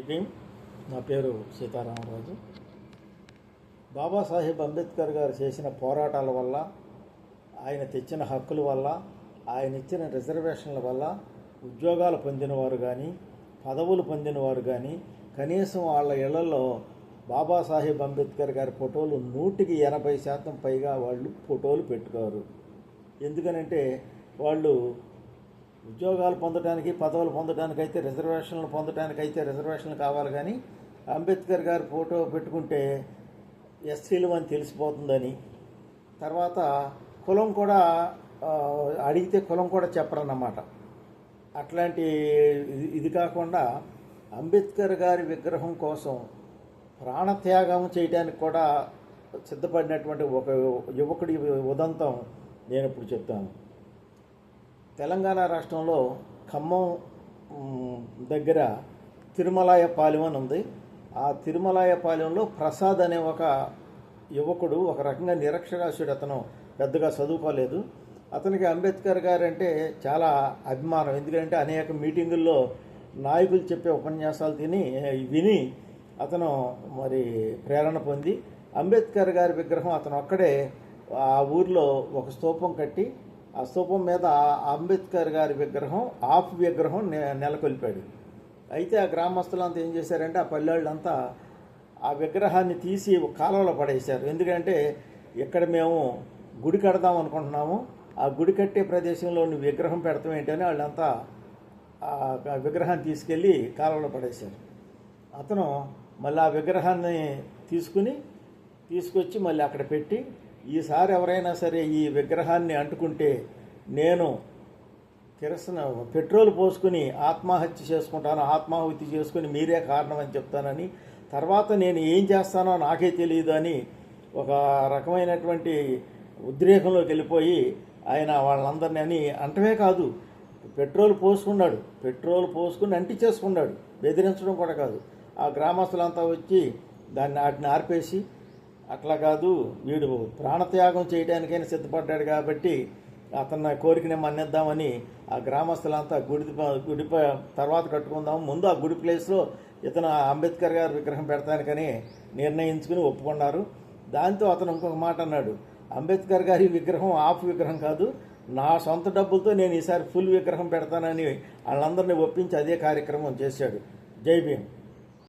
భీమ్. నా పేరు సీతారామరాజు. బాబాసాహెబ్ అంబేద్కర్ గారు చేసిన పోరాటాల వల్ల, ఆయన తెచ్చిన హక్కుల వల్ల, ఆయన ఇచ్చిన రిజర్వేషన్ల వల్ల ఉద్యోగాలు పొందినవారు కానీ, పదవులు పొందినవారు కానీ, కనీసం వాళ్ళ ఇళ్లలో బాబాసాహెబ్ అంబేద్కర్ గారి ఫోటోలు 180% పైగా వాళ్ళు ఫోటోలు పెట్టుకోరు. ఎందుకనంటే వాళ్ళు ఉద్యోగాలు పొందడానికి, పదవులు పొందడానికి అయితే, రిజర్వేషన్లు పొందడానికి అయితే రిజర్వేషన్లు కావాలి. కానీ అంబేద్కర్ గారి ఫోటో పెట్టుకుంటే ఎస్సీలు అని తెలిసిపోతుందని, తర్వాత కులం కూడా అడిగితే కులం కూడా చెప్పరన్నమాట. అట్లాంటి ఇది కాకుండా అంబేద్కర్ గారి విగ్రహం కోసం ప్రాణత్యాగం చేయడానికి కూడా సిద్ధపడినటువంటి ఒక యువకుడి ఉదంతం నేను ఇప్పుడు చెప్తాను. తెలంగాణ రాష్ట్రంలో ఖమ్మం దగ్గర తిరుమలాయపాలెం అని ఉంది. ఆ తిరుమలాయపాలెంలో ప్రసాద్ అనే ఒక యువకుడు, ఒక రకంగా నిరక్షరాస్యుడు. అతను పెద్దగా చదువుకోలేదు. అతనికి అంబేద్కర్ గారు అంటే చాలా అభిమానం. ఎందుకంటే అనేక మీటింగుల్లో నాయకులు చెప్పే ఉపన్యాసాలు విని అతను మరి ప్రేరణ పొంది అంబేద్కర్ గారి విగ్రహం అతను ఒక్కడే ఆ ఊర్లో ఒక స్తూపం కట్టి, ఆ స్తూపం మీద అంబేద్కర్ గారి విగ్రహం విగ్రహం నెలకొల్పాడు. అయితే ఆ గ్రామస్తులంతా ఏం చేశారంటే, ఆ పల్లెళ్ళంతా ఆ విగ్రహాన్ని తీసి కాలువలో పడేశారు. ఎందుకంటే ఇక్కడ మేము గుడి కడదాం అనుకుంటున్నాము, ఆ గుడి కట్టే ప్రదేశంలో నువ్వు విగ్రహం పెడతాం ఏంటని వాళ్ళంతా ఆ విగ్రహాన్ని తీసుకెళ్ళి కాలువలో పడేశారు. అతను మళ్ళీ ఆ విగ్రహాన్ని తీసుకొచ్చి మళ్ళీ అక్కడ పెట్టి, ఈసారి ఎవరైనా సరే ఈ విగ్రహాన్ని అంటుకుంటే నేను పెట్రోల్ పోసుకుని ఆత్మహత్య చేసుకుంటాను, ఆత్మాహుతి చేసుకుని మీరే కారణం అని చెప్తానని, తర్వాత నేను ఏం చేస్తానో నాకే తెలియదు అని ఒక రకమైనటువంటి ఉద్రేకంలోకి వెళ్ళిపోయి ఆయన వాళ్ళందరినీ అని అంటమే కాదు, పెట్రోల్ పోసుకుని అంటించేసుకున్నాడు. బెదిరించడం కూడా కాదు. ఆ గ్రామస్తులంతా వచ్చి వాటిని ఆర్పేసి, అట్లా కాదు వీడు ప్రాణత్యాగం చేయడానికైనా సిద్ధపడ్డాడు కాబట్టి అతన్ని కోరికనే మన్నిద్దామని ఆ గ్రామస్తులంతా గుడి తర్వాత కట్టుకుందాము, ముందు ఆ గుడి ప్లేస్లో ఇతను అంబేద్కర్ గారి విగ్రహం పెడతానికని నిర్ణయించుకుని ఒప్పుకున్నారు. దాంతో అతను ఇంకొక మాట అన్నాడు, అంబేద్కర్ గారి విగ్రహం విగ్రహం కాదు, నా సొంత డబ్బులతో నేను ఈసారి ఫుల్ విగ్రహం పెడతానని వాళ్ళందరినీ ఒప్పించి అదే కార్యక్రమం చేశాడు. జై భీమ్.